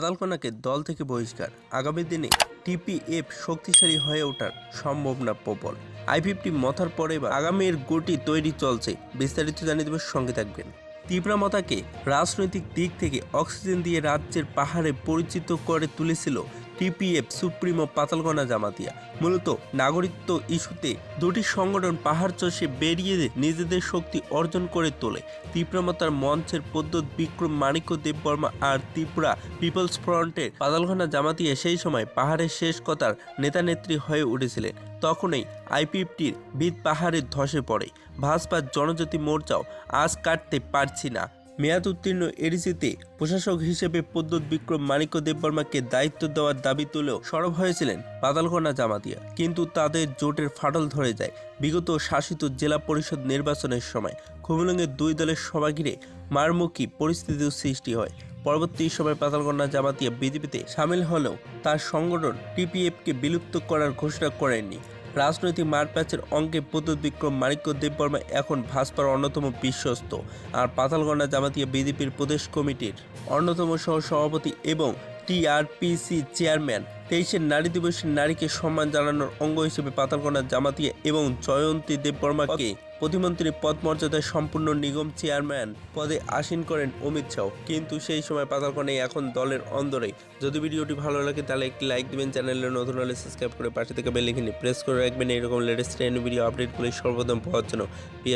পাতালকণাকে দল থেকে বহিষ্কার, আগামী দিনে টিপিএফ শক্তিশালী হয়ে ওঠার সম্ভাবনা প্রবল। I-50 মথার পরে আগামীর গুটি তৈরি চলছে, বিস্তারিত জানিয়ে দেবার সঙ্গে থাকবেন। তীব্রামতাকে রাজনৈতিক দিক থেকে অক্সিজেন দিয়ে রাজ্যের পাহাড়ে পরিচিত করে তুলেছিল টিপিএফ সুপ্রিমো পাতালকণা জামাতিয়া। মূলত নাগরিকত্ব ইস্যুতে দুটি সংগঠন পাহাড় চষে বেরিয়ে নিজেদের শক্তি অর্জন করে তোলে। তীব্রামতার মঞ্চের পদ্মত বিক্রম মাণিক্য দেববর্মা আর ত্রিপুরা পিপলস ফ্রন্টের পাতালকণা জামাতিয়া সেই সময় পাহাড়ের শেষ কথার নেতানেত্রী হয়ে উঠেছিলেন। তখনই I-50 ভিত পাহাড়ে ধসে পড়ে। ভাজপার জনজাতি মোর্চাও আজ কাটতে পারছি না। মেয়াদ উত্তীর্ণ এডিসিতে প্রশাসক হিসেবে পদ্মত বিক্রম মাণিক্য দেববর্মাকে দায়িত্ব দেওয়ার দাবি তুলেও সরব হয়েছিলেন পাতালকণা জামাতিয়া, কিন্তু তাদের জোটের ফাটল ধরে যায় বিগত শাসিত জেলা পরিষদ নির্বাচনের সময়। খুমুলুঙে দুই দলের সভা ঘিরে মারমুখী পরিস্থিতির সৃষ্টি হয়। পরবর্তী সময় পাতালকণা জামাতিয়া বিজেপিতে সামিল হলেও তার সংগঠন টিপিএফকে বিলুপ্ত করার ঘোষণা করেননি। রাজনৈতিক মারপ্যাচের অঙ্কে পদ্মত বিক্রম মাণিক্য দেববর্মা এখন ভাজপার অন্যতম বিশ্বস্ত, আর পাতালকণা জামাতিয়া বিজেপির প্রদেশ কমিটির অন্যতম সহ-সভাপতি এবং টিআরপিসি চেয়ারম্যান। 23 নারী দিবসে নারীকে সম্মান জানানোর অঙ্গ হিসেবে পাতালকণা জামাতিয়া এবং জয়ন্তী দেববর্মাকে প্রতিমন্ত্রী পদ মর্যাদায় সম্পূর্ণ নিগম চেয়ারম্যান পদে আসীন করেন অমিত শাহ। কিন্তু সেই সময় পাতালকণাই এখন দলের অন্দরে। যদি ভিডিওটি ভালো লাগে তাহলে একটি লাইক দিবেন, চ্যানেলে নতুন হলে সাবস্ক্রাইব করে পাশে থেকে বেল আইকনে প্রেস করে রাখবেন এরকম লেটেস্ট ভিডিও আপডেটগুলি সর্বপ্রথম পাওয়ার জন্য।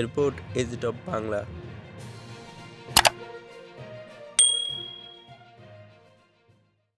Report edit of Bangla.